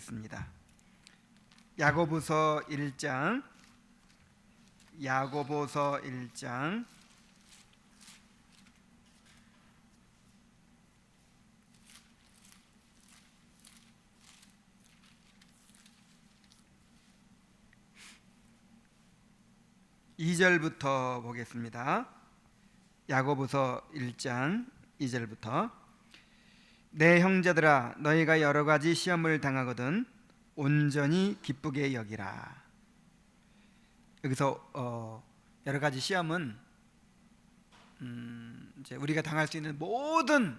있습니다. 야고보서 1장 2절부터 보겠습니다. 야고보서 1장 2절부터 내 형제들아 너희가 여러 가지 시험을 당하거든 온전히 기쁘게 여기라. 여기서 여러 가지 시험은 이제 우리가 당할 수 있는 모든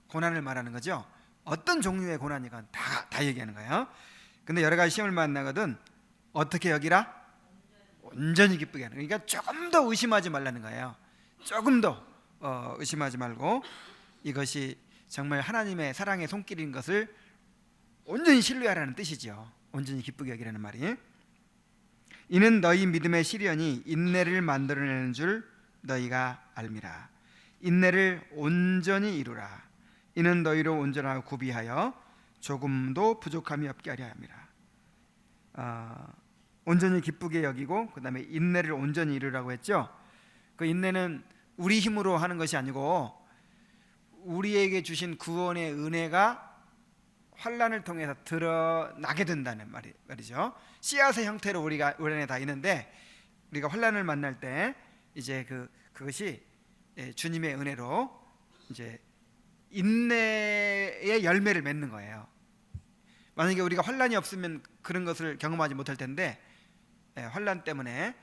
고난을 말하는 거죠. 어떤 종류의 고난이건 다 얘기하는 거예요. 근데 여러 가지 시험을 만나거든 어떻게 여기라? 온전히 기쁘게 하는. 그러니까 조금 더 의심하지 말라는 거예요. 조금 더 의심하지 말고 이것이 정말 하나님의 사랑의 손길인 것을 온전히 신뢰하라는 뜻이죠. 온전히 기쁘게 여기라는 말이. 이는 너희 믿음의 시련이 인내를 만들어내는 줄 너희가 알미라. 인내를 온전히 이루라. 이는 너희로 온전하고 구비하여 조금도 부족함이 없게 하려 함이라. 온전히 기쁘게 여기고 그 다음에 인내를 온전히 이루라고 했죠. 그 인내는 우리 힘으로 하는 것이 아니고 우리에게 주신 구원의 은혜가 환난을 통해서 드러나게 된다는 말이죠. 씨앗의 형태로 우리 안에 다 있는데 우리가 환난을 만날 때 이제 그것이 주님의 은혜로 이제 인내의 열매를 맺는 거예요. 만약에 우리가 환난이 없으면 그런 것을 경험하지 못할 텐데 환난 때문에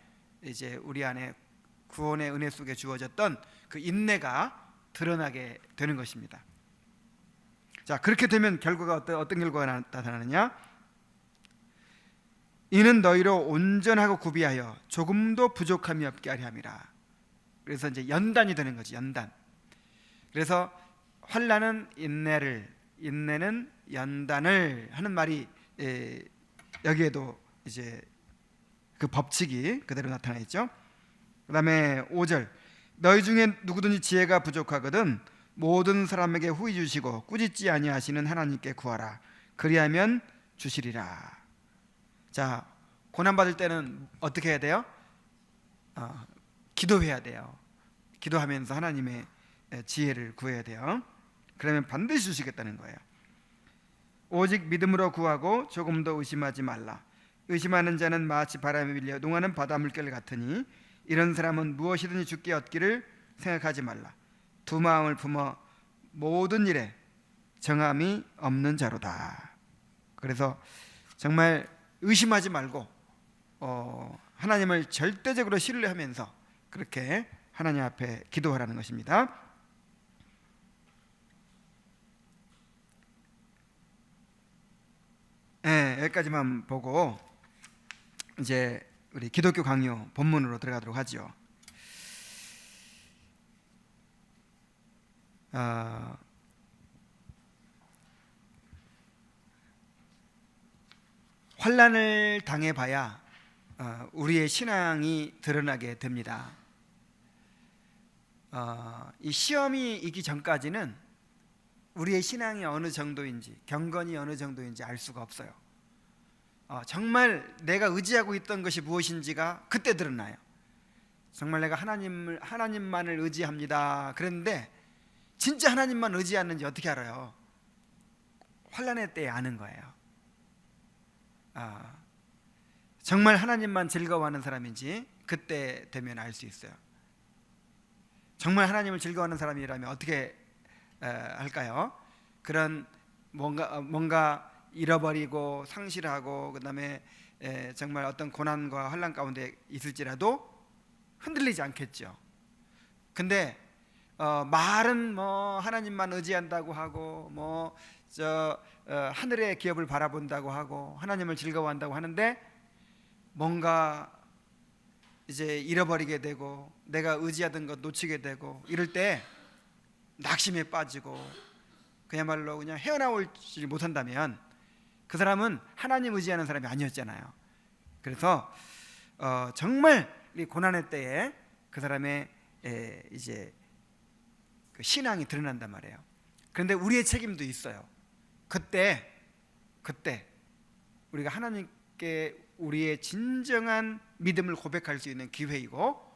이제 우리 안에 구원의 은혜 속에 주어졌던 그 인내가 드러나게 되는 것입니다. 자, 그렇게 되면 결과가 어떤 결과가 나타나느냐? 이는 너희로 온전하고 구비하여 조금도 부족함이 없게 하려 함이라. 그래서 이제 연단이 되는 거지, 연단. 그래서 환난은 인내를, 인내는 연단을 하는 말이 여기에도 이제 그 법칙이 그대로 나타나 있죠. 그 다음에 5절 너희 중에 누구든지 지혜가 부족하거든 모든 사람에게 후히 주시고 꾸짖지 아니하시는 하나님께 구하라. 그리하면 주시리라. 자, 고난받을 때는 어떻게 해야 돼요? 기도해야 돼요. 기도하면서 하나님의 지혜를 구해야 돼요. 그러면 반드시 주시겠다는 거예요. 오직 믿음으로 구하고 조금 더 의심하지 말라. 의심하는 자는 마치 바람에 밀려 농하는 바다 물결 같으니 이런 사람은 무엇이든지 주께 얻기를 생각하지 말라. 두 마음을 품어 모든 일에 정함이 없는 자로다. 그래서 정말 의심하지 말고 하나님을 절대적으로 신뢰하면서 그렇게 하나님 앞에 기도하라는 것입니다. 여기까지만 보고 이제 우리 기독교 강요 본문으로 들어가도록 하죠. 환난을 당해봐야 우리의 신앙이 드러나게 됩니다. 이 시험이 있기 전까지는 우리의 신앙이 어느 정도인지, 경건이 어느 정도인지 알 수가 없어요. 정말 내가 의지하고 있던 것이 무엇인지가 그때 드러나요. 정말 내가 하나님만을 의지합니다. 그런데 진짜 하나님만 의지하는지 어떻게 알아요? 환난의 때에 아는 거예요. 정말 하나님만 즐거워하는 사람인지 그때 되면 알 수 있어요. 정말 하나님을 즐거워하는 사람이라면 어떻게 할까요? 그런 뭔가 잃어버리고 상실하고 그다음에 정말 어떤 고난과 환난 가운데 있을지라도 흔들리지 않겠죠. 근데 말은 뭐 하나님만 의지한다고 하고 하늘의 기업을 바라본다고 하고 하나님을 즐거워한다고 하는데 뭔가 이제 잃어버리게 되고 내가 의지하던 것 놓치게 되고 이럴 때 낙심에 빠지고 그야말로 그냥 헤어나오지 못한다면 그 사람은 하나님 의지하는 사람이 아니었잖아요. 그래서 정말 이 고난의 때에 그 사람의 이제 그 신앙이 드러난단 말이에요. 그런데 우리의 책임도 있어요. 그때 우리가 하나님께 우리의 진정한 믿음을 고백할 수 있는 기회이고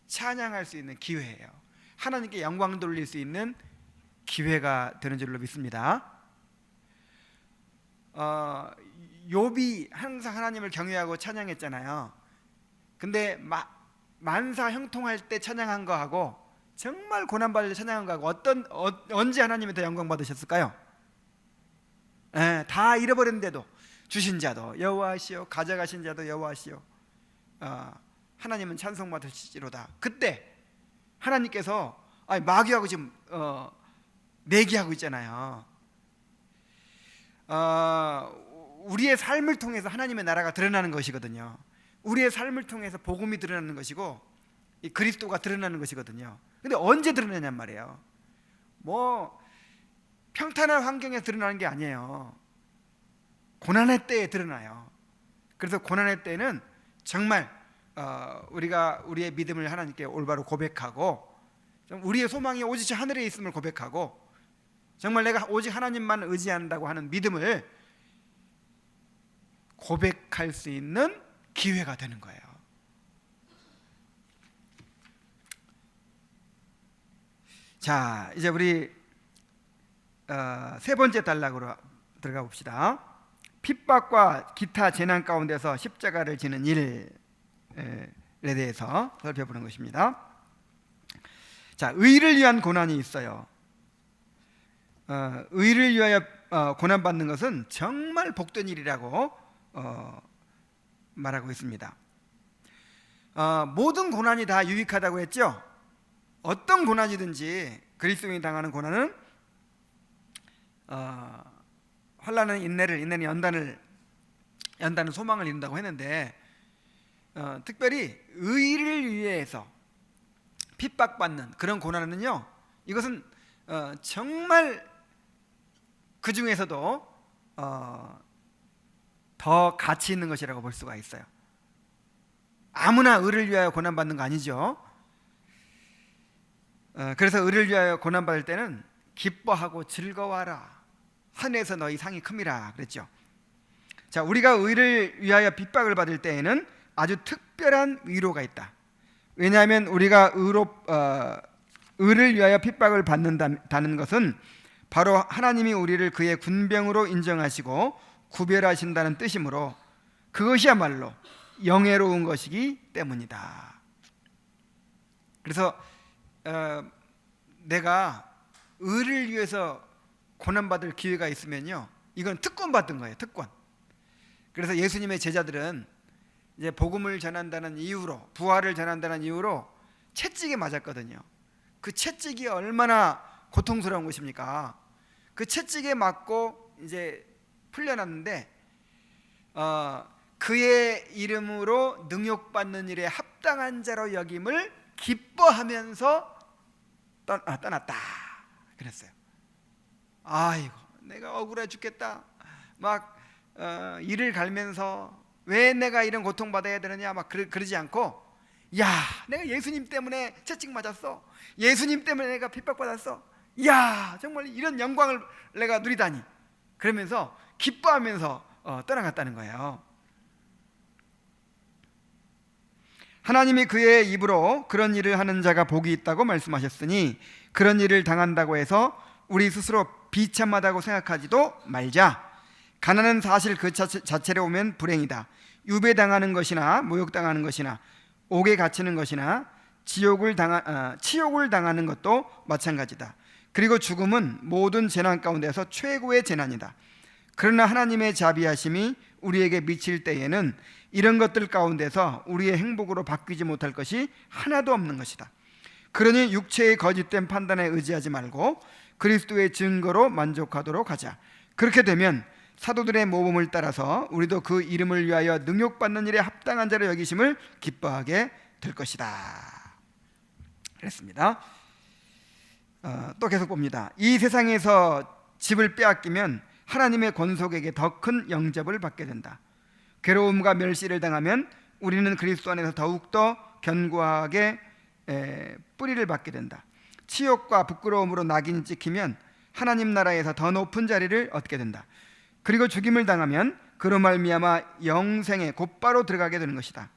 찬양할 수 있는 기회예요. 하나님께 영광 돌릴 수 있는 기회가 되는 줄로 믿습니다. 욥이 항상 하나님을 경외하고 찬양했잖아요. 근데 만사 형통할 때 찬양한 거하고 정말 고난받을 때 찬양한 거하고 언제 하나님이 더 영광 받으셨을까요? 다 잃어버렸는데도 주신 자도 여호와시요 가져가신 자도 여호와시요 하나님은 찬송 받으시리로다. 그때 하나님께서 마귀하고 지금 내기하고 있잖아요. 우리의 삶을 통해서 하나님의 나라가 드러나는 것이거든요. 우리의 삶을 통해서 복음이 드러나는 것이고 이 그리스도가 드러나는 것이거든요. 근데 언제 드러나냔 말이에요. 평탄한 환경에 드러나는 게 아니에요. 고난의 때에 드러나요. 그래서 고난의 때는 정말 우리가 우리의 믿음을 하나님께 올바로 고백하고 우리의 소망이 오직 하늘에 있음을 고백하고 정말 내가 오직 하나님만 의지한다고 하는 믿음을 고백할 수 있는 기회가 되는 거예요. 자, 이제 우리 세 번째 단락으로 들어가 봅시다. 핍박과 기타 재난 가운데서 십자가를 지는 일에 대해서 살펴보는 것입니다. 자, 의를 위한 고난이 있어요. 의를 위하여 고난받는 것은 정말 복된 일이라고 말하고 있습니다. 모든 고난이 다 유익하다고 했죠. 어떤 고난이든지 그리스도인이 당하는 고난은 환난은 인내는 연단은 소망을 이룬다고 했는데 특별히 의를 위해서 핍박받는 그런 고난은요, 이것은 정말 그 중에서도 더 가치 있는 것이라고 볼 수가 있어요. 아무나 의를 위하여 고난받는 거 아니죠. 그래서 의를 위하여 고난받을 때는 기뻐하고 즐거워하라. 하늘에서 너희 상이 큼이라 그랬죠. 자, 우리가 의를 위하여 핍박을 받을 때에는 아주 특별한 위로가 있다. 왜냐하면 우리가 의를 위하여 핍박을 받는다는 것은 바로 하나님이 우리를 그의 군병으로 인정하시고 구별하신다는 뜻이므로 그것이야말로 영예로운 것이기 때문이다. 그래서 내가 의를 위해서 고난받을 기회가 있으면요, 이건 특권 받은 거예요. 특권. 그래서 예수님의 제자들은 이제 복음을 전한다는 이유로, 부활을 전한다는 이유로 채찍에 맞았거든요. 그 채찍이 얼마나 고통스러운 것입니까? 그 채찍에 맞고 이제 풀려났는데 그의 이름으로 능욕받는 일에 합당한 자로 여김을 기뻐하면서 떠났다 그랬어요. 아이고, 내가 억울해 죽겠다. 막 이를 갈면서 왜 내가 이런 고통받아야 되느냐 막 그러지 않고, 야, 내가 예수님 때문에 채찍 맞았어. 예수님 때문에 내가 핍박받았어. 야, 정말 이런 영광을 내가 누리다니. 그러면서 기뻐하면서 떠나갔다는 거예요. 하나님이 그의 입으로 그런 일을 하는 자가 복이 있다고 말씀하셨으니 그런 일을 당한다고 해서 우리 스스로 비참하다고 생각하지도 말자. 가난은 사실 그 자체로 오면 불행이다. 유배당하는 것이나 모욕당하는 것이나 옥에 갇히는 것이나 치욕을 당하는 것도 마찬가지다. 그리고 죽음은 모든 재난 가운데서 최고의 재난이다. 그러나 하나님의 자비하심이 우리에게 미칠 때에는 이런 것들 가운데서 우리의 행복으로 바뀌지 못할 것이 하나도 없는 것이다. 그러니 육체의 거짓된 판단에 의지하지 말고 그리스도의 증거로 만족하도록 하자. 그렇게 되면 사도들의 모범을 따라서 우리도 그 이름을 위하여 능욕받는 일에 합당한 자로 여기심을 기뻐하게 될 것이다. 그랬습니다. 또 계속 봅니다. 이 세상에서 집을 빼앗기면 하나님의 권속에게 더 큰 영접을 받게 된다. 괴로움과 멸시를 당하면 우리는 그리스도 안에서 더욱더 견고하게 뿌리를 받게 된다. 치욕과 부끄러움으로 낙인이 찍히면 하나님 나라에서 더 높은 자리를 얻게 된다. 그리고 죽임을 당하면 그로 말미암아 영생에 곧바로 들어가게 되는 것이다.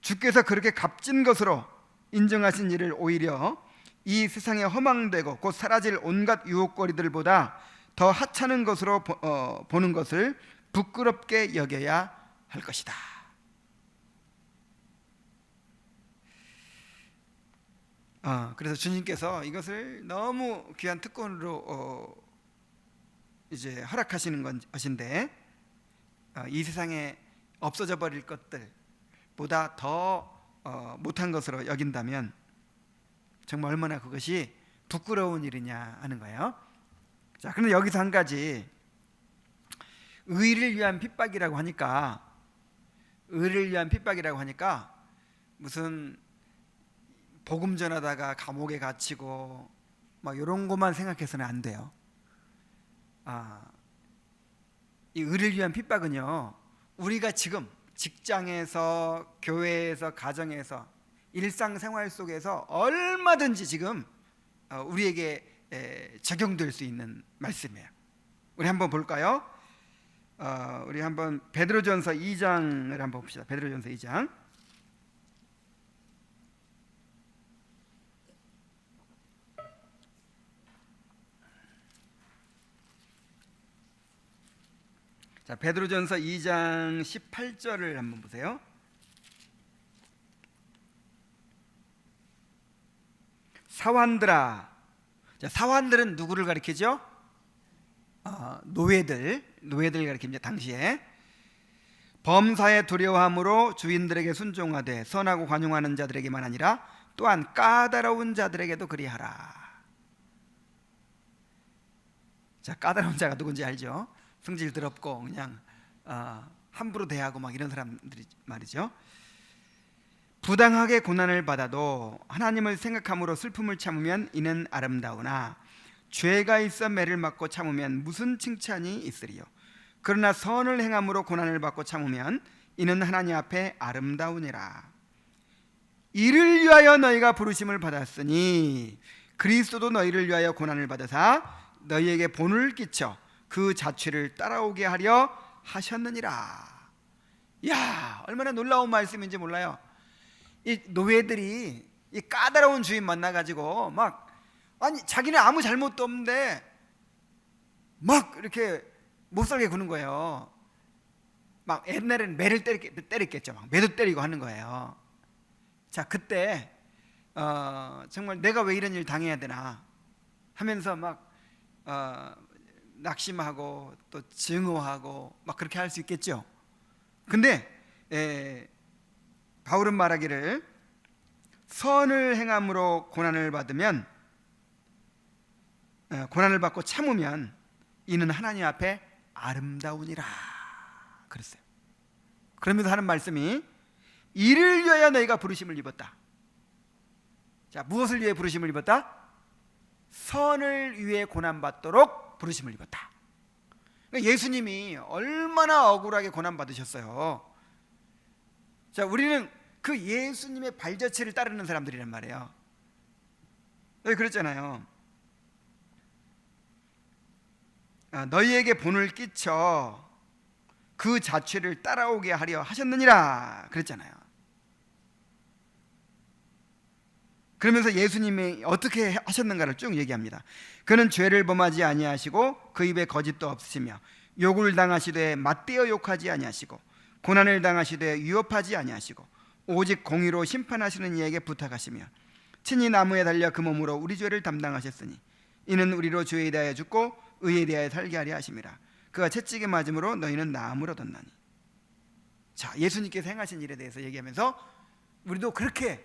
주께서 그렇게 값진 것으로 인정하신 일을 오히려 이 세상에 허망되고 곧 사라질 온갖 유혹거리들보다 더 하찮은 것으로 보는 것을 부끄럽게 여겨야 할 것이다. 그래서 주님께서 이것을 너무 귀한 특권으로 이제 허락하시는 것인데, 이 세상에 없어져 버릴 것들보다 더 못한 것으로 여긴다면 정말 얼마나 그것이 부끄러운 일이냐 하는 거예요. 자, 그런데 여기서 한 가지, 의를 위한 핍박이라고 하니까, 의를 위한 핍박이라고 하니까 무슨 복음 전하다가 감옥에 갇히고 막 이런 것만 생각해서는 안 돼요. 이 의를 위한 핍박은요, 우리가 지금 직장에서, 교회에서, 가정에서, 일상생활 속에서 얼마든지 지금 우리에게 적용될 수 있는 말씀이에요. 우리 한번 볼까요? 우리 한번 베드로전서 2장을 한번 봅시다. 베드로전서 2장. 자, 베드로전서 2장 18절을 한번 보세요. 사환들아. 자, 사환들은 누구를 가리키죠? 노예들 가리킵니다. 당시에 범사에 두려워함으로 주인들에게 순종하되 선하고 관용하는 자들에게만 아니라 또한 까다로운 자들에게도 그리하라. 자, 까다로운 자가 누군지 알죠? 성질 더럽고 그냥 함부로 대하고 막 이런 사람들이 말이죠. 부당하게 고난을 받아도 하나님을 생각함으로 슬픔을 참으면 이는 아름다우나 죄가 있어 매를 맞고 참으면 무슨 칭찬이 있으리요. 그러나 선을 행함으로 고난을 받고 참으면 이는 하나님 앞에 아름다우니라. 이를 위하여 너희가 부르심을 받았으니 그리스도도 너희를 위하여 고난을 받으사 너희에게 본을 끼쳐 그 자취를 따라오게 하려 하셨느니라. 야, 얼마나 놀라운 말씀인지 몰라요. 이 노예들이 이 까다로운 주인 만나가지고 막, 아니 자기는 아무 잘못도 없는데 막 이렇게 못살게 구는 거예요. 막 옛날에는 매를 때렸겠죠. 막 매도 때리고 하는 거예요. 자, 그때 정말 내가 왜 이런 일 당해야 되나 하면서 막 낙심하고 또 증오하고 막 그렇게 할 수 있겠죠. 근데 바울은 말하기를 선을 행함으로 고난을 받으면, 고난을 받고 참으면 이는 하나님 앞에 아름다우니라 그랬어요. 그러면서 하는 말씀이 이를 위하여 너희가 부르심을 입었다. 자, 무엇을 위해 부르심을 입었다? 선을 위해 고난받도록 부르심을 입었다. 그러니까 예수님이 얼마나 억울하게 고난받으셨어요. 자, 우리는 그 예수님의 발자취를 따르는 사람들이란 말이에요. 여기 그랬잖아요. 너희에게 본을 끼쳐 그 자취를 따라오게 하려 하셨느니라 그랬잖아요. 그러면서 예수님이 어떻게 하셨는가를 쭉 얘기합니다. 그는 죄를 범하지 아니하시고 그 입에 거짓도 없으시며 욕을 당하시되 맞대어 욕하지 아니하시고 고난을 당하시되 위협하지 아니하시고 오직 공의로 심판하시는 이에게 부탁하시며 친히 나무에 달려 그 몸으로 우리 죄를 담당하셨으니 이는 우리로 죄에 대하여 죽고 의에 대하여 살게 하려 하심이라. 그가 채찍에 맞음으로 너희는 나음을 얻었나니. 자, 예수님께서 행하신 일에 대해서 얘기하면서 우리도 그렇게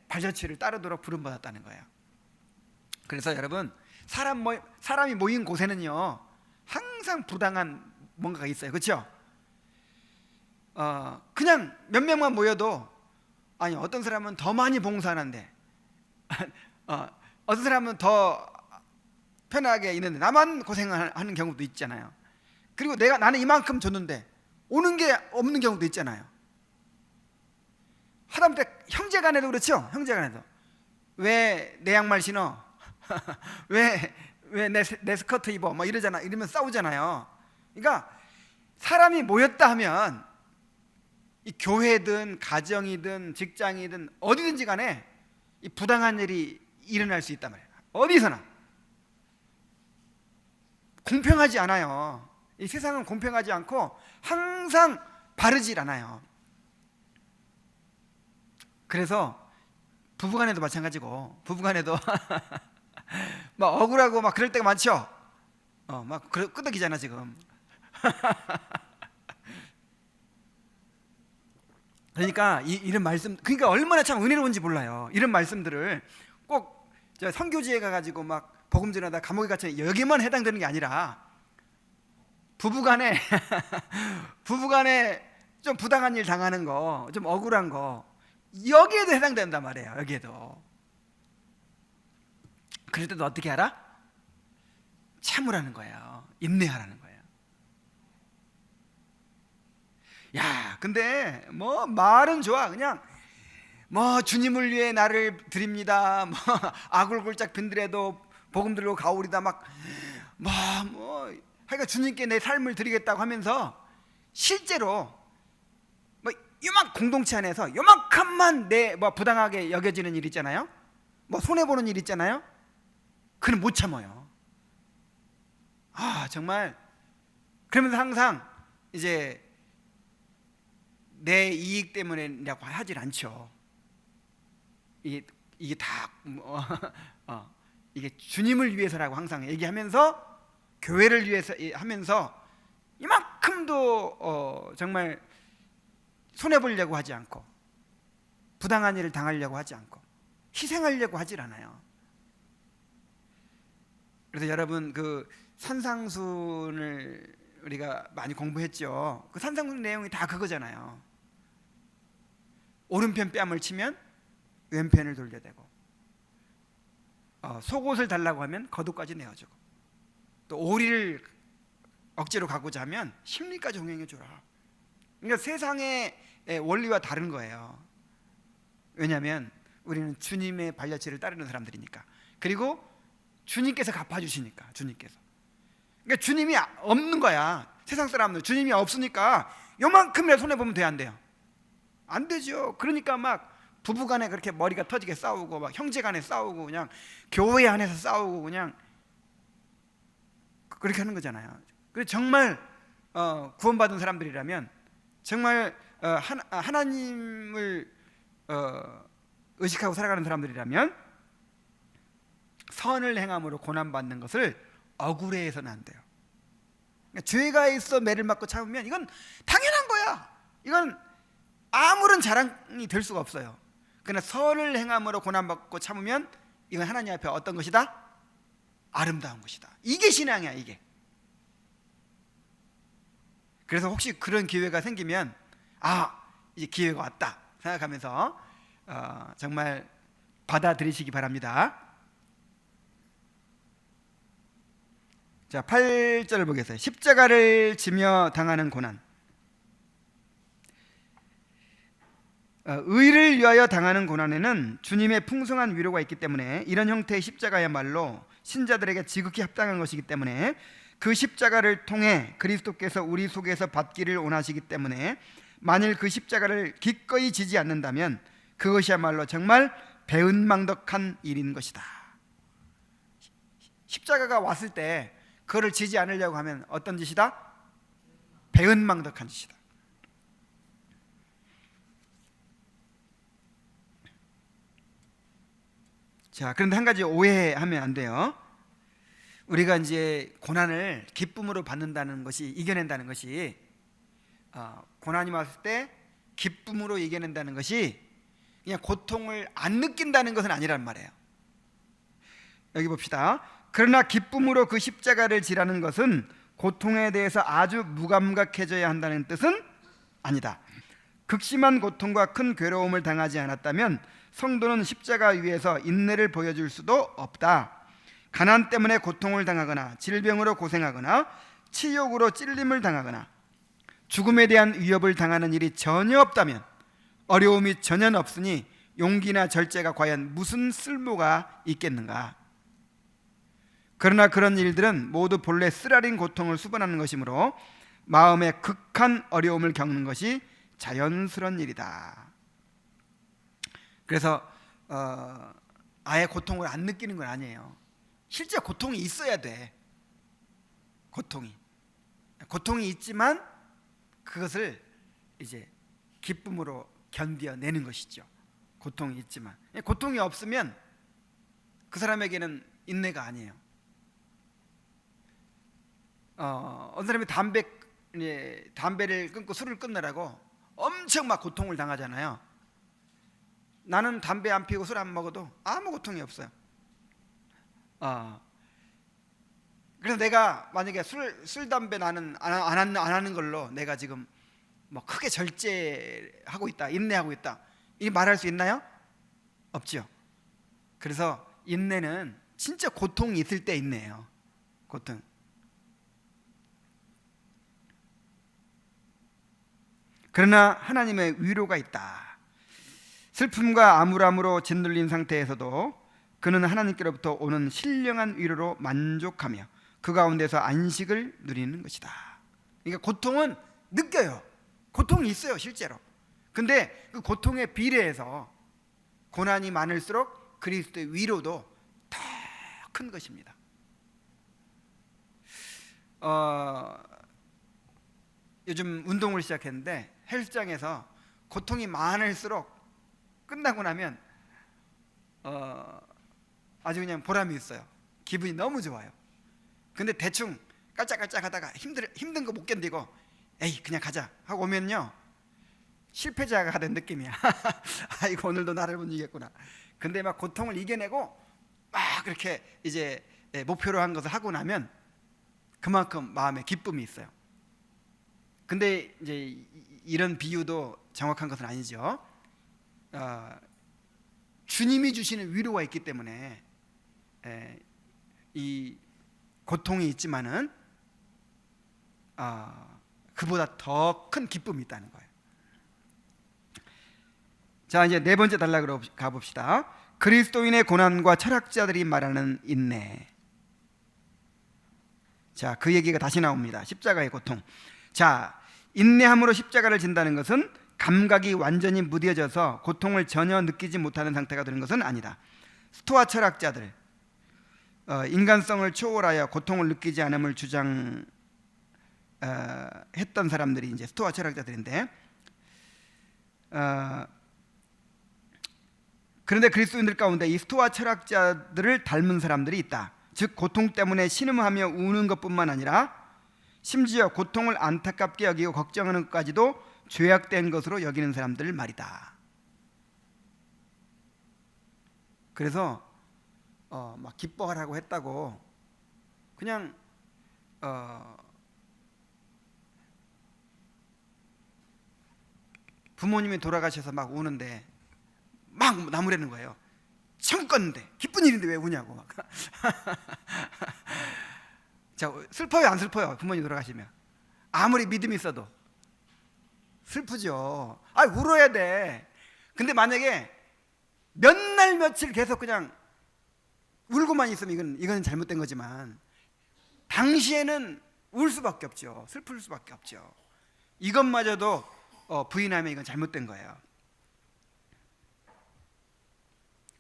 발자취를 따르도록 부름받았다는 거예요. 그래서 여러분, 사람이 모인 곳에는요 항상 부당한 뭔가가 있어요. 그렇죠? 그냥 몇 명만 모여도, 아니 어떤 사람은 더 많이 봉사하는데 어떤 사람은 더 편하게 있는데 나만 고생하는 경우도 있잖아요. 그리고 나는 이만큼 줬는데 오는 게 없는 경우도 있잖아요. 하다못해 형제간에도 그렇죠. 형제간에도 왜 내 양말 신어? 왜 왜 내 스커트 입어? 뭐 이러잖아. 이러면 싸우잖아요. 그러니까 사람이 모였다 하면 이 교회든 가정이든 직장이든 어디든지 간에 이 부당한 일이 일어날 수 있단 말이에요. 어디서나 공평하지 않아요. 이 세상은 공평하지 않고 항상 바르질 않아요. 그래서 부부간에도 마찬가지고, 부부간에도 막 억울하고 막 그럴 때가 많죠. 막 끄덕이잖아 지금. 그러니까 이런 말씀, 그러니까 얼마나 참 은혜로운지 몰라요. 이런 말씀들을 꼭 선교지에 가가지고 막 복음 전하다 감옥에 갇혀 여기만 해당되는 게 아니라 부부간에 부부간에 좀 부당한 일 당하는 거, 좀 억울한 거, 여기에도 해당된단 말이에요. 여기에도. 그럴 때도 어떻게 하라? 참으라는 거예요. 인내하라는 거예요. 야, 근데 뭐 말은 좋아. 그냥 뭐 주님을 위해 나를 드립니다. 뭐 아굴골짝 빈들에도 복음 들고 가오리다. 막 하여간 주님께 내 삶을 드리겠다고 하면서 실제로 뭐 요만 공동체 안에서 요만큼만 내 뭐 부당하게 여겨지는 일 있잖아요. 뭐 손해 보는 일 있잖아요. 그는 못 참아요. 정말. 그러면서 항상 이제 내 이익 때문에라고 하질 않죠. 이게 다 이게 주님을 위해서라고 항상 얘기하면서, 교회를 위해서 하면서 이만큼도 정말 손해 보려고 하지 않고, 부당한 일을 당하려고 하지 않고, 희생하려고 하질 않아요. 그래서 여러분, 그 산상순을 우리가 많이 공부했죠. 그 산상순 내용이 다 그거잖아요. 오른편 뺨을 치면 왼편을 돌려대고, 속옷을 달라고 하면 겉옷까지 내어주고, 또 오리를 억지로 가고자 하면 심리까지 홍행해 주라. 그러니까 세상의 원리와 다른 거예요. 왜냐하면 우리는 주님의 발자취를 따르는 사람들이니까. 그리고 주님께서 갚아주시니까. 주님께서. 그러니까 주님이 없는 거야. 세상 사람들 주님이 없으니까 요만큼이라도 손해보면 돼, 안 돼요? 안 되죠. 그러니까 막 부부간에 그렇게 머리가 터지게 싸우고, 막 형제간에 싸우고, 그냥 교회 안에서 싸우고, 그냥 그렇게 하는 거잖아요. 그래서 정말 구원받은 사람들이라면, 정말 하나님을 의식하고 살아가는 사람들이라면 선을 행함으로 고난받는 것을 억울해해서는 안 돼요. 그러니까 죄가 있어 매를 맞고 참으면 이건 당연한 거야. 이건 아무런 자랑이 될 수가 없어요. 그러나 선을 행함으로 고난받고 참으면 이건 하나님 앞에 어떤 것이다? 아름다운 것이다. 이게 신앙이야, 이게. 그래서 혹시 그런 기회가 생기면 이제 기회가 왔다 생각하면서 정말 받아들이시기 바랍니다. 자, 8절을 보겠어요. 십자가를 지며 당하는 고난. 의를 위하여 당하는 고난에는 주님의 풍성한 위로가 있기 때문에, 이런 형태의 십자가야말로 신자들에게 지극히 합당한 것이기 때문에, 그 십자가를 통해 그리스도께서 우리 속에서 받기를 원하시기 때문에, 만일 그 십자가를 기꺼이 지지 않는다면 그것이야말로 정말 배은망덕한 일인 것이다. 십자가가 왔을 때 그거를 지지 않으려고 하면 어떤 짓이다? 배은망덕한 짓이다. 자, 그런데 한 가지 오해하면 안 돼요. 우리가 이제 고난을 기쁨으로 받는다는 것이, 이겨낸다는 것이, 고난이 왔을 때 기쁨으로 이겨낸다는 것이 그냥 고통을 안 느낀다는 것은 아니란 말이에요. 여기 봅시다. 그러나 기쁨으로 그 십자가를 지라는 것은 고통에 대해서 아주 무감각해져야 한다는 뜻은 아니다. 극심한 고통과 큰 괴로움을 당하지 않았다면 성도는 십자가 위에서 인내를 보여줄 수도 없다. 가난 때문에 고통을 당하거나, 질병으로 고생하거나, 치욕으로 찔림을 당하거나, 죽음에 대한 위협을 당하는 일이 전혀 없다면, 어려움이 전혀 없으니 용기나 절제가 과연 무슨 쓸모가 있겠는가? 그러나 그런 일들은 모두 본래 쓰라린 고통을 수반하는 것이므로 마음의 극한 어려움을 겪는 것이 자연스러운 일이다. 그래서 아예 고통을 안 느끼는 건 아니에요. 실제 고통이 있어야 돼. 고통이 있지만 그것을 이제 기쁨으로 견뎌내는 것이죠. 고통이 있지만, 고통이 없으면 그 사람에게는 인내가 아니에요. 어떤 사람이 담배를 끊고 술을 끊느라고 엄청 막 고통을 당하잖아요. 나는 담배 안 피우고 술 안 먹어도 아무 고통이 없어요. 그래서 내가 만약에 술 담배 나는 안 하는 걸로 내가 지금 뭐 크게 절제하고 있다, 인내하고 있다, 이 말할 수 있나요? 없죠. 그래서 인내는 진짜 고통이 있을 때 인내예요. 고통. 그러나 하나님의 위로가 있다. 슬픔과 암울함으로 짓눌린 상태에서도 그는 하나님께로부터 오는 신령한 위로로 만족하며 그 가운데서 안식을 누리는 것이다. 그러니까 고통은 느껴요. 고통이 있어요, 실제로. 근데 그 고통에 비례해서 고난이 많을수록 그리스도의 위로도 더 큰 것입니다. 요즘 운동을 시작했는데 헬스장에서 고통이 많을수록 끝나고 나면 아주 그냥 보람이 있어요. 기분이 너무 좋아요. 근데 대충 깔짝깔짝 하다가 힘든 거 못 견디고 에이 그냥 가자 하고 오면요, 실패자가 된 느낌이야. 아이고 오늘도 나를 못 이겼구나. 근데 막 고통을 이겨내고 막 그렇게 이제 목표로 한 것을 하고 나면 그만큼 마음에 기쁨이 있어요. 근데 이제 이런 비유도 정확한 것은 아니죠. 주님이 주시는 위로가 있기 때문에 이 고통이 있지만은 그보다 더 큰 기쁨이 있다는 거예요. 자, 이제 네 번째 단락으로 가봅시다. 그리스도인의 고난과 철학자들이 말하는 인내. 자, 그 얘기가 다시 나옵니다. 십자가의 고통. 자, 인내함으로 십자가를 진다는 것은 감각이 완전히 무뎌져서 고통을 전혀 느끼지 못하는 상태가 되는 것은 아니다. 스토아 철학자들, 인간성을 초월하여 고통을 느끼지 않음을 주장했던 사람들이 이제 스토아 철학자들인데, 그런데 그리스도인들 가운데 이 스토아 철학자들을 닮은 사람들이 있다. 즉 고통 때문에 신음하며 우는 것뿐만 아니라 심지어 고통을 안타깝게 여기고 걱정하는 것까지도 죄악된 것으로 여기는 사람들 말이다. 그래서 막 기뻐하라고 했다고 그냥 부모님이 돌아가셔서 막 우는데 막 나무라는 거예요. 천국 갔는데 기쁜 일인데 왜 우냐고 막. 자, 슬퍼요 안 슬퍼요? 부모님 돌아가시면 아무리 믿음이 있어도 슬프죠. 울어야 돼. 근데 만약에 몇 날 며칠 계속 그냥 울고만 있으면 이건 잘못된 거지만 당시에는 울 수밖에 없죠. 슬플 수밖에 없죠. 이것마저도 부인하면 이건 잘못된 거예요.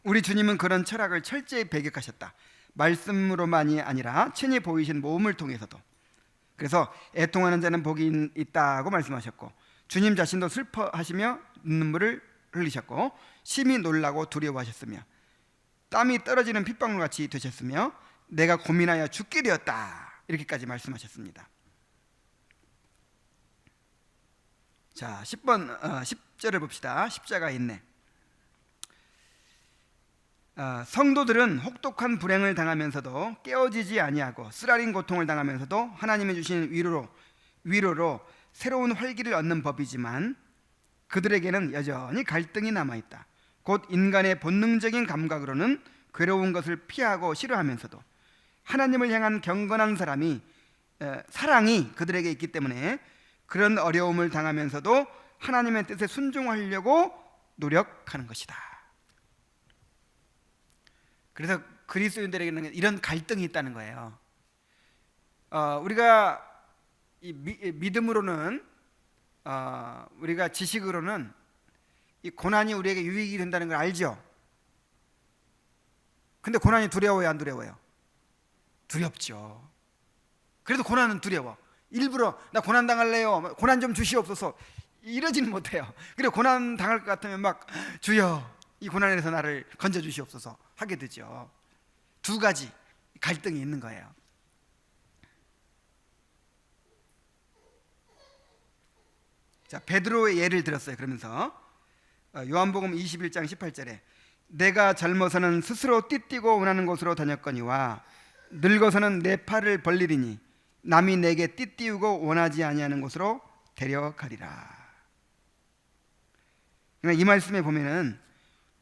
우리 주님은 그런 철학을 철저히 배격하셨다. 말씀으로만이 아니라 친히 보이신 모험을 통해서도. 그래서 애통하는 자는 복이 있다고 말씀하셨고, 주님 자신도 슬퍼하시며 눈물을 흘리셨고 심히 놀라고 두려워하셨으며 땀이 떨어지는 핏방울같이 되셨으며 내가 고민하여 죽게 되었다, 이렇게까지 말씀하셨습니다. 자, 10절을 봅시다. 십자가 인내. 성도들은 혹독한 불행을 당하면서도 깨어지지 아니하고 쓰라린 고통을 당하면서도 하나님이 주신 위로로 새로운 활기를 얻는 법이지만 그들에게는 여전히 갈등이 남아있다. 곧 인간의 본능적인 감각으로는 괴로운 것을 피하고 싫어하면서도 하나님을 향한 경건한 사랑이 그들에게 있기 때문에 그런 어려움을 당하면서도 하나님의 뜻에 순종하려고 노력하는 것이다. 그래서 그리스도인들에게는 이런 갈등이 있다는 거예요. 우리가 이 믿음으로는 우리가 지식으로는 이 고난이 우리에게 유익이 된다는 걸 알죠. 근데 고난이 두려워요, 안 두려워요? 두렵죠. 그래도 고난은 두려워. 일부러 나 고난 당할래요, 고난 좀 주시옵소서 이러지는 못해요. 그리고 고난 당할 것 같으면 막 주여 이 고난에서 나를 건져 주시옵소서 하게 되죠. 두 가지 갈등이 있는 거예요. 자, 베드로의 예를 들었어요. 그러면서 요한복음 21장 18절에 내가 젊어서는 스스로 띠띠고 원하는 곳으로 다녔거니와 늙어서는 내 팔을 벌리리니 남이 내게 띠띠우고 원하지 아니하는 곳으로 데려가리라. 그러니까 이 말씀에 보면은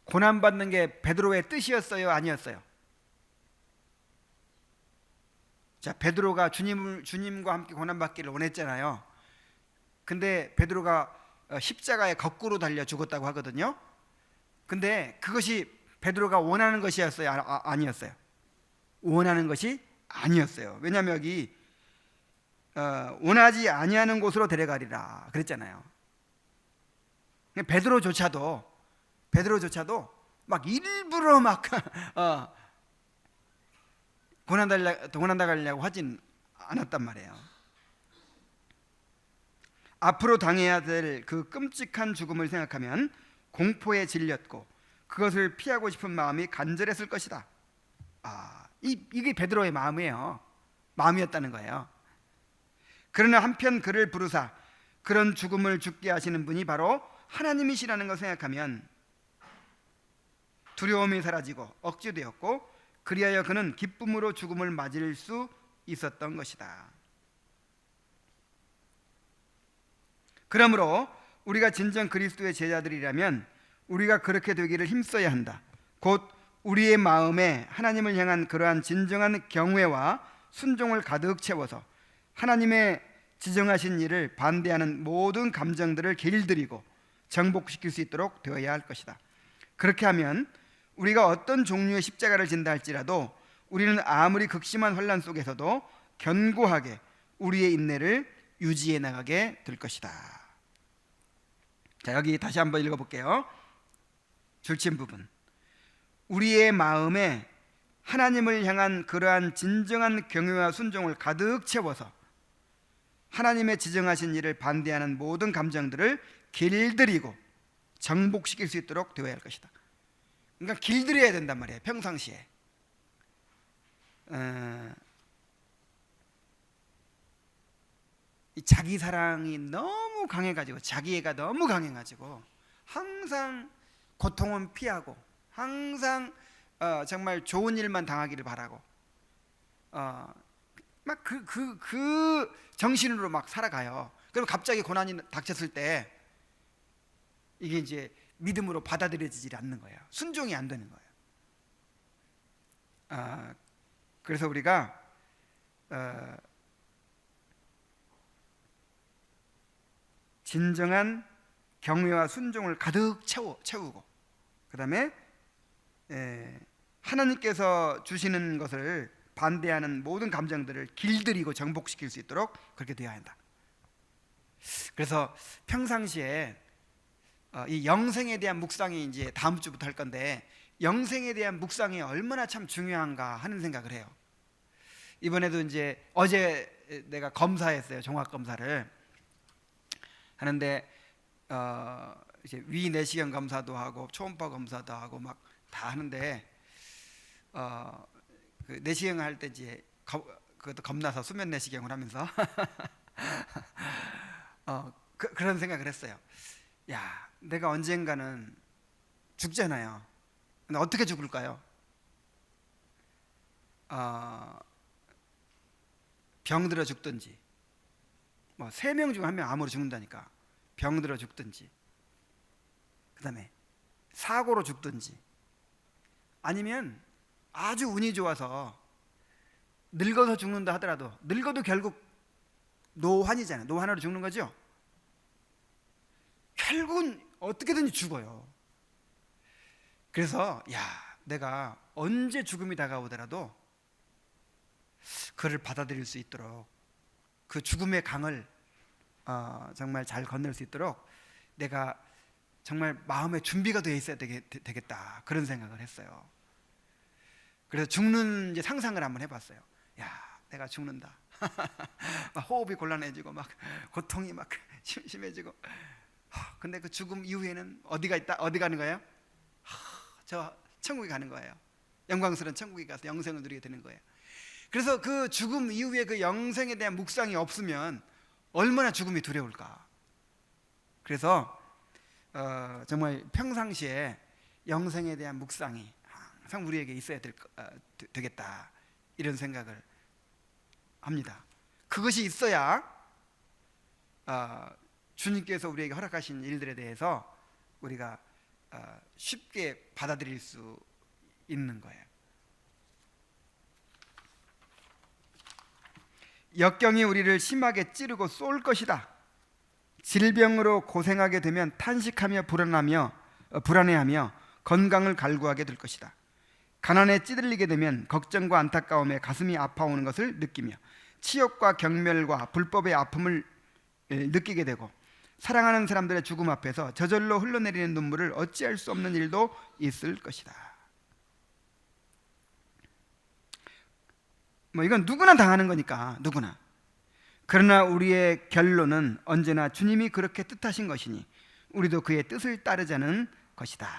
고난받는 게 베드로의 뜻이었어요, 아니었어요? 자, 베드로가 주님과 함께 고난받기를 원했잖아요. 근데 베드로가 십자가에 거꾸로 달려 죽었다고 하거든요. 근데 그것이 베드로가 원하는 것이었어요, 아니었어요? 원하는 것이 아니었어요. 왜냐하면 여기 원하지 아니하는 곳으로 데려가리라 그랬잖아요. 베드로조차도 막 일부러 막 고난 당하려고 하진 않았단 말이에요. 앞으로 당해야 될 그 끔찍한 죽음을 생각하면 공포에 질렸고 그것을 피하고 싶은 마음이 간절했을 것이다. 이게 베드로의 마음이었다는 거예요. 그러나 한편 그를 부르사 그런 죽음을 죽게 하시는 분이 바로 하나님이시라는 것을 생각하면 두려움이 사라지고 억제되었고 그리하여 그는 기쁨으로 죽음을 맞을 수 있었던 것이다. 그러므로 우리가 진정 그리스도의 제자들이라면 우리가 그렇게 되기를 힘써야 한다. 곧 우리의 마음에 하나님을 향한 그러한 진정한 경외와 순종을 가득 채워서 하나님의 지정하신 일을 반대하는 모든 감정들을 길들이고 정복시킬 수 있도록 되어야 할 것이다. 그렇게 하면 우리가 어떤 종류의 십자가를 진다 할지라도 우리는 아무리 극심한 환난 속에서도 견고하게 우리의 인내를 유지해 나가게 될 것이다. 자, 여기 다시 한번 읽어볼게요. 줄친 부분. 우리의 마음에 하나님을 향한 그러한 진정한 경외와 순종을 가득 채워서 하나님의 지정하신 일을 반대하는 모든 감정들을 길들이고 정복시킬 수 있도록 되어야 할 것이다. 그러니까 길들여야 된단 말이에요. 평상시에 이 자기 사랑이 너무 강해가지고 자기애가 너무 강해가지고 항상 고통은 피하고 항상 정말 좋은 일만 당하기를 바라고 막 그 정신으로 막 살아가요. 그럼 갑자기 고난이 닥쳤을 때 이게 이제 믿음으로 받아들여지지 않는 거예요. 순종이 안 되는 거예요. 그래서 우리가 진정한 경외와 순종을 가득 채우고 그 다음에 하나님께서 주시는 것을 반대하는 모든 감정들을 길들이고 정복시킬 수 있도록 그렇게 되어야 한다. 그래서 평상시에 이 영생에 대한 묵상이 이제 다음 주부터 할 건데 영생에 대한 묵상이 얼마나 참 중요한가 하는 생각을 해요. 이번에도 이제 어제 내가 검사했어요. 종합 검사를 하는데 이제 위 내시경 검사도 하고 초음파 검사도 하고 막 다 하는데 그 내시경 할 때 이제 그것도 겁나서 수면 내시경을 하면서 그런 생각을 했어요. 야, 내가 언젠가는 죽잖아요. 근데 어떻게 죽을까요? 병들어 죽든지, 뭐 3명 중 1명 암으로 죽는다니까. 병들어 죽든지, 그 다음에 사고로 죽든지, 아니면 아주 운이 좋아서 늙어서 죽는다 하더라도 늙어도 결국 노환이잖아요. 노환으로 죽는 거죠. 결국은 어떻게든지 죽어요. 그래서 야, 내가 언제 죽음이 다가오더라도 그를 받아들일 수 있도록, 그 죽음의 강을 정말 잘 건널 수 있도록 내가 정말 마음의 준비가 되어 있어야 되겠다, 그런 생각을 했어요. 그래서 죽는 이제 상상을 한번 해봤어요. 야, 내가 죽는다. 막 호흡이 곤란해지고 막 고통이 막 심해지고. 근데 그 죽음 이후에는 어디가 있다? 어디 가는 거예요? 저 천국에 가는 거예요. 영광스러운 천국에 가서 영생을 누리게 되는 거예요. 그래서 그 죽음 이후에 그 영생에 대한 묵상이 없으면 얼마나 죽음이 두려울까. 그래서 정말 평상시에 영생에 대한 묵상이 항상 우리에게 있어야 되겠다, 이런 생각을 합니다. 그것이 있어야 주님께서 우리에게 허락하신 일들에 대해서 우리가 쉽게 받아들일 수 있는 거예요. 역경이 우리를 심하게 찌르고 쏠 것이다. 질병으로 고생하게 되면 탄식하며 불안해하며 건강을 갈구하게 될 것이다. 가난에 찌들리게 되면 걱정과 안타까움에 가슴이 아파오는 것을 느끼며 치욕과 경멸과 불법의 아픔을 느끼게 되고, 사랑하는 사람들의 죽음 앞에서 저절로 흘러내리는 눈물을 어찌할 수 없는 일도 있을 것이다. 이건 누구나 당하는 거니까, 누구나. 그러나 우리의 결론은 언제나 주님이 그렇게 뜻하신 것이니 우리도 그의 뜻을 따르자는 것이다.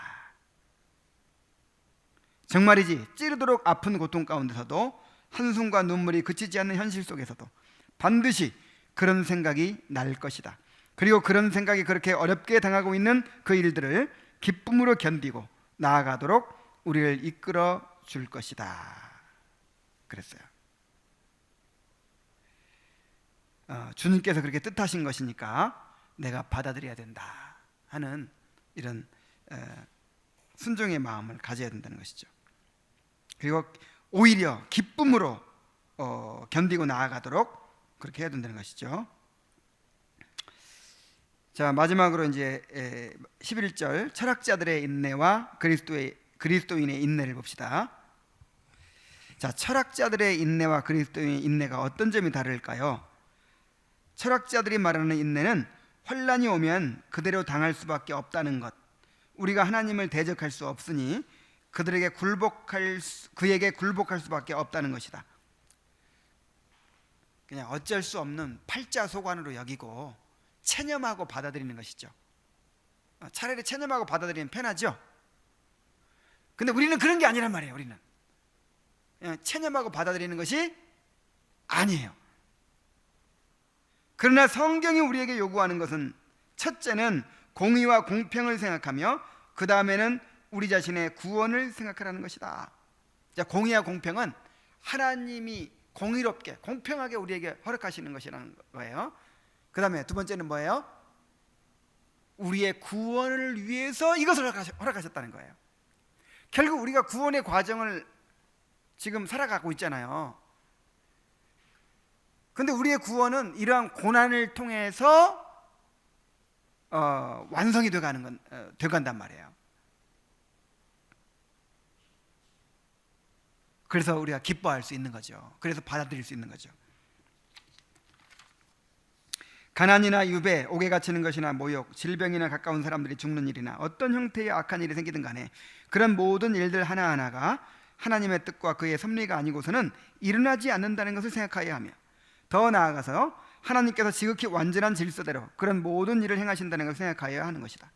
정말이지, 찌르도록 아픈 고통 가운데서도 한숨과 눈물이 그치지 않는 현실 속에서도 반드시 그런 생각이 날 것이다. 그리고 그런 생각이 그렇게 어렵게 당하고 있는 그 일들을 기쁨으로 견디고 나아가도록 우리를 이끌어 줄 것이다, 그랬어요. 주님께서 그렇게 뜻하신 것이니까 내가 받아들여야 된다 하는 이런 순종의 마음을 가져야 된다는 것이죠. 그리고 오히려 기쁨으로 견디고 나아가도록 그렇게 해야 된다는 것이죠. 자, 마지막으로 이제 11절 철학자들의 인내와 그리스도인의 인내를 봅시다. 자, 철학자들의 인내와 그리스도인의 인내가 어떤 점이 다를까요? 철학자들이 말하는 인내는 환난이 오면 그대로 당할 수밖에 없다는 것, 우리가 하나님을 대적할 수 없으니 그에게 굴복할 수밖에 없다는 것이다. 그냥 어쩔 수 없는 팔자소관으로 여기고 체념하고 받아들이는 것이죠. 차라리 체념하고 받아들이면 편하죠. 근데 우리는 그런 게 아니란 말이에요. 우리는 그냥 체념하고 받아들이는 것이 아니에요. 그러나 성경이 우리에게 요구하는 것은, 첫째는 공의와 공평을 생각하며 그 다음에는 우리 자신의 구원을 생각하라는 것이다. 자, 공의와 공평은 하나님이 공의롭게 공평하게 우리에게 허락하시는 것이라는 거예요. 그 다음에 두 번째는 뭐예요? 우리의 구원을 위해서 이것을 허락하셨다는 거예요. 결국 우리가 구원의 과정을 지금 살아가고 있잖아요. 근데 우리의 구원은 이러한 고난을 통해서 완성이 돼간단 말이에요. 그래서 우리가 기뻐할 수 있는 거죠. 그래서 받아들일 수 있는 거죠. 가난이나 유배, 옥에 갇히는 것이나 모욕, 질병이나 가까운 사람들이 죽는 일이나 어떤 형태의 악한 일이 생기든 간에 그런 모든 일들 하나하나가 하나님의 뜻과 그의 섭리가 아니고서는 일어나지 않는다는 것을 생각하여야 하며, 더 나아가서 하나님께서 지극히 완전한 질서대로 그런 모든 일을 행하신다는 것을 생각하여야 하는 것이다.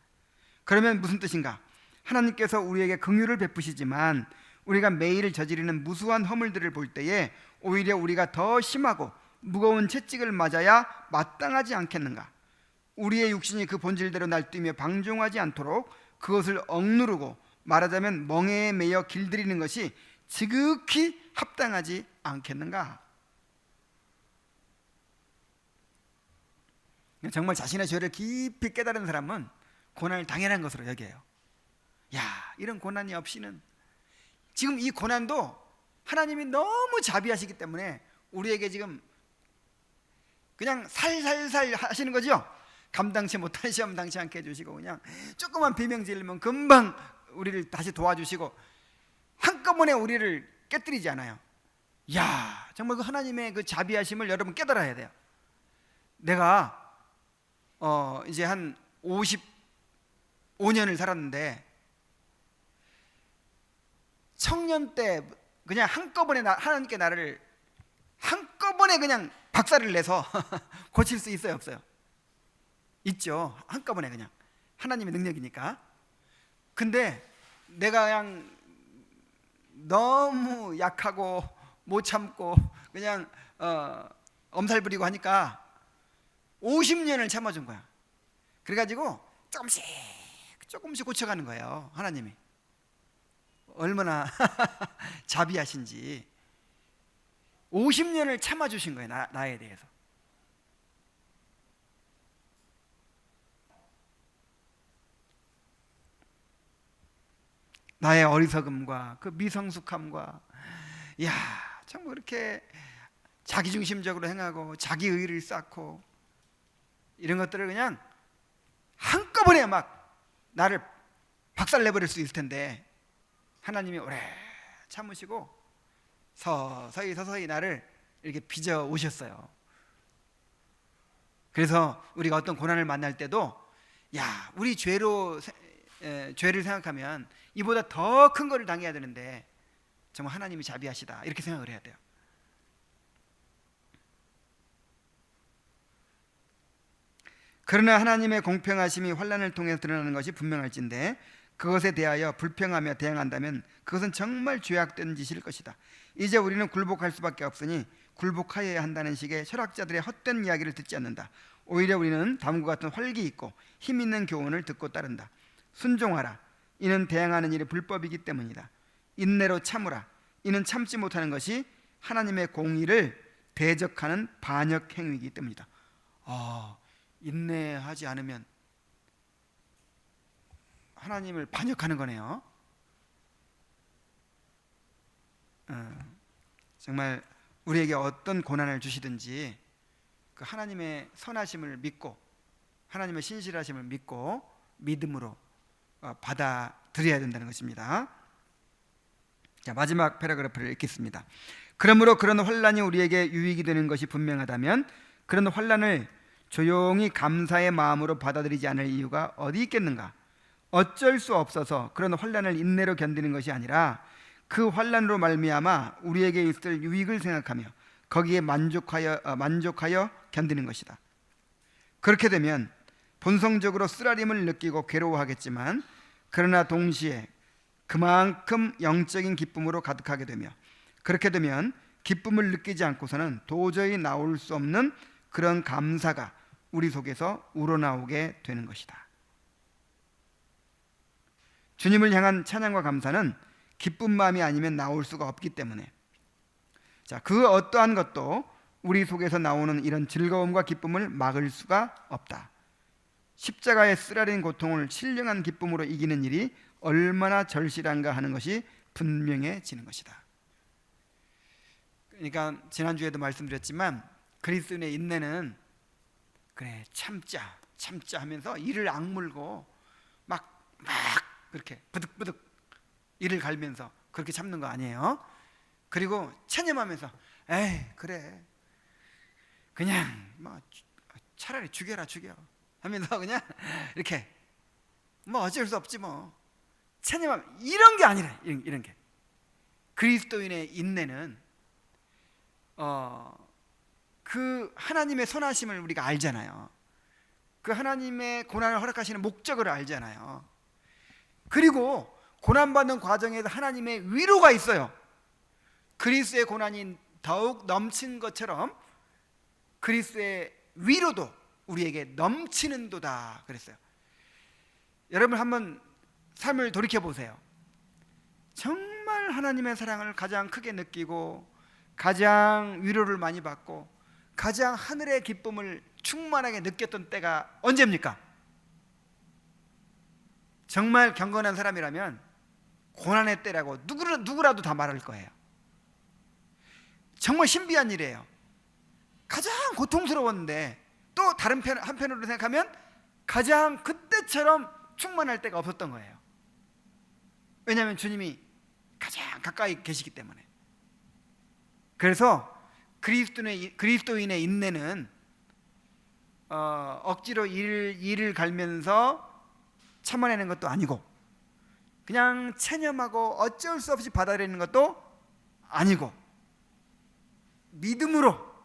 그러면 무슨 뜻인가? 하나님께서 우리에게 긍휼을 베푸시지만 우리가 매일 저지르는 무수한 허물들을 볼 때에 오히려 우리가 더 심하고 무거운 채찍을 맞아야 마땅하지 않겠는가? 우리의 육신이 그 본질대로 날뛰며 방종하지 않도록 그것을 억누르고 말하자면 멍에에 매여 길들이는 것이 지극히 합당하지 않겠는가? 정말 자신의 죄를 깊이 깨달은 사람은 고난을 당연한 것으로 여겨요. 야, 이런 고난이 없이는, 지금 이 고난도 하나님이 너무 자비하시기 때문에 우리에게 지금 그냥 살살살 하시는 거죠. 감당치 못할 시험 당치 않게 해주시고, 그냥 조그만 비명 지르면 금방 우리를 다시 도와주시고, 한꺼번에 우리를 깨뜨리지 않아요. 야, 정말 그 하나님의 그 자비하심을 여러분 깨달아야 돼요. 내가 이제 한 55년을 살았는데 청년 때 그냥 한꺼번에 하나님께 나를 한꺼번에 그냥 박살을 내서 고칠 수 있어요, 없어요? 있죠. 한꺼번에 그냥 하나님의 능력이니까. 근데 내가 그냥 너무 약하고 못 참고 그냥 엄살 부리고 하니까 50년을 참아준 거야. 그래가지고 조금씩 고쳐가는 거예요. 하나님이 얼마나 자비하신지 50년을 참아주신 거예요. 나에 대해서. 나의 어리석음과 그 미성숙함과, 야, 참 그렇게 자기중심적으로 행하고 자기 의의를 쌓고 이런 것들을 그냥 한꺼번에 막 나를 박살내버릴 수 있을 텐데 하나님이 오래 참으시고 서서히 나를 이렇게 빚어 오셨어요. 그래서 우리가 어떤 고난을 만날 때도, 야, 우리 죄를 생각하면 이보다 더 큰 거를 당해야 되는데 정말 하나님이 자비하시다, 이렇게 생각을 해야 돼요. 그러나 하나님의 공평하심이 환난을 통해 드러나는 것이 분명할진데 그것에 대하여 불평하며 대항한다면 그것은 정말 죄악된 짓일 것이다. 이제 우리는 굴복할 수밖에 없으니 굴복하여야 한다는 식의 철학자들의 헛된 이야기를 듣지 않는다. 오히려 우리는 다음과 같은 활기 있고 힘 있는 교훈을 듣고 따른다. 순종하라. 이는 대항하는 일이 불법이기 때문이다. 인내로 참으라. 이는 참지 못하는 것이 하나님의 공의를 대적하는 반역 행위이기 때문이다. 인내하지 않으면 하나님을 반역하는 거네요. 정말 우리에게 어떤 고난을 주시든지 그 하나님의 선하심을 믿고 하나님의 신실하심을 믿고 믿음으로 받아들여야 된다는 것입니다. 자, 마지막 패러그래프를 읽겠습니다. 그러므로 그런 환난이 우리에게 유익이 되는 것이 분명하다면 그런 환난을 조용히 감사의 마음으로 받아들이지 않을 이유가 어디 있겠는가? 어쩔 수 없어서 그런 환난을 인내로 견디는 것이 아니라 그 환난으로 말미암아 우리에게 있을 유익을 생각하며 거기에 만족하여 견디는 것이다. 그렇게 되면 본성적으로 쓰라림을 느끼고 괴로워하겠지만 그러나 동시에 그만큼 영적인 기쁨으로 가득하게 되며 그렇게 되면 기쁨을 느끼지 않고서는 도저히 나올 수 없는 그런 감사가 우리 속에서 우러나오게 되는 것이다. 주님을 향한 찬양과 감사는 기쁜 마음이 아니면 나올 수가 없기 때문에, 자, 그 어떠한 것도 우리 속에서 나오는 이런 즐거움과 기쁨을 막을 수가 없다. 십자가의 쓰라린 고통을 신령한 기쁨으로 이기는 일이 얼마나 절실한가 하는 것이 분명해지는 것이다. 그러니까 지난주에도 말씀드렸지만 그리스도인의 인내는 그래 참자 하면서 이를 악물고 막 그렇게 부득부득 이를 갈면서 그렇게 참는 거 아니에요. 그리고 체념하면서 에이 그래 그냥 뭐 차라리 죽여 하면서 그냥 이렇게 뭐 어쩔 수 없지 뭐 체념하면 이런 게 아니라 이런 게 그리스도인의 인내는 그 하나님의 선하심을 우리가 알잖아요. 그 하나님의 고난을 허락하시는 목적을 알잖아요. 그리고 고난받는 과정에서 하나님의 위로가 있어요. 그리스도의 고난이 더욱 넘친 것처럼 그리스도의 위로도 우리에게 넘치는도다 그랬어요. 여러분 한번 삶을 돌이켜보세요. 정말 하나님의 사랑을 가장 크게 느끼고 가장 위로를 많이 받고 가장 하늘의 기쁨을 충만하게 느꼈던 때가 언제입니까? 정말 경건한 사람이라면 고난의 때라고 누구라도 다 말할 거예요. 정말 신비한 일이에요. 가장 고통스러웠는데 또 다른 한편으로 생각하면 가장 그때처럼 충만할 때가 없었던 거예요. 왜냐하면 주님이 가장 가까이 계시기 때문에. 그래서 그리스도인의 인내는 억지로 일을 갈면서 참아내는 것도 아니고, 그냥 체념하고 어쩔 수 없이 받아들이는 것도 아니고, 믿음으로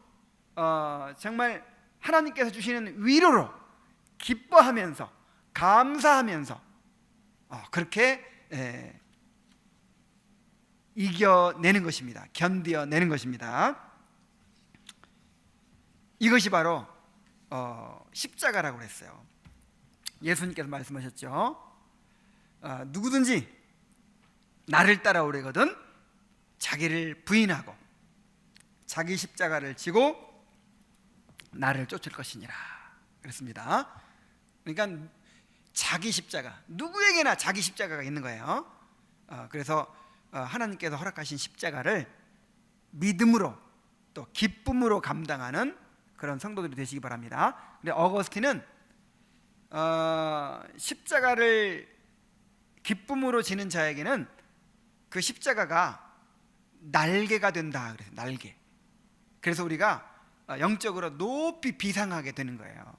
정말 하나님께서 주시는 위로로 기뻐하면서 감사하면서 그렇게 이겨내는 것입니다. 견뎌내는 것입니다. 이것이 바로 십자가라고 그랬어요. 예수님께서 말씀하셨죠. 누구든지 나를 따라오려거든 자기를 부인하고 자기 십자가를 지고 나를 쫓을 것이니라 그랬습니다. 그러니까 자기 십자가, 누구에게나 자기 십자가가 있는 거예요. 그래서 하나님께서 허락하신 십자가를 믿음으로 또 기쁨으로 감당하는 그런 성도들이 되시기 바랍니다. 근데 어거스틴은 십자가를 기쁨으로 지는 자에게는 그 십자가가 날개가 된다 그래서 날개. 그래서 우리가 영적으로 높이 비상하게 되는 거예요.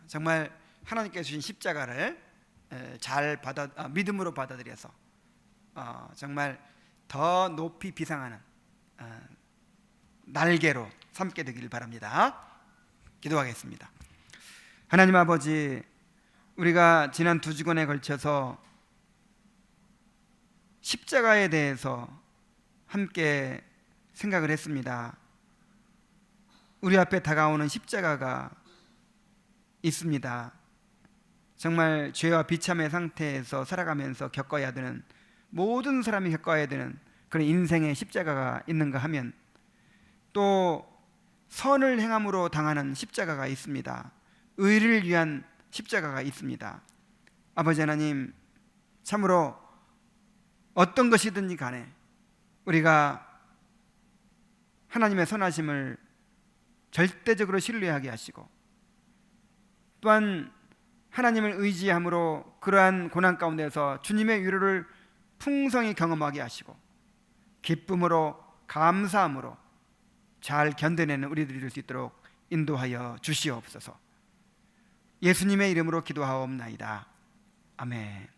정말 하나님께서 주신 십자가를 잘 믿음으로 받아들여서 정말 더 높이 비상하는 날개로 삼게 되기를 바랍니다. 기도하겠습니다. 하나님 아버지, 우리가 지난 2주간에 걸쳐서 십자가에 대해서 함께 생각을 했습니다. 우리 앞에 다가오는 십자가가 있습니다. 정말 죄와 비참의 상태에서 살아가면서 겪어야 되는, 모든 사람이 겪어야 되는 그런 인생의 십자가가 있는가 하면 또 선을 행함으로 당하는 십자가가 있습니다. 의를 위한 십자가가 있습니다. 아버지 하나님, 참으로 어떤 것이든지 간에 우리가 하나님의 선하심을 절대적으로 신뢰하게 하시고, 또한 하나님을 의지함으로 그러한 고난 가운데서 주님의 위로를 풍성히 경험하게 하시고, 기쁨으로 감사함으로 잘 견뎌내는 우리들이 될 수 있도록 인도하여 주시옵소서. 예수님의 이름으로 기도하옵나이다. 아멘.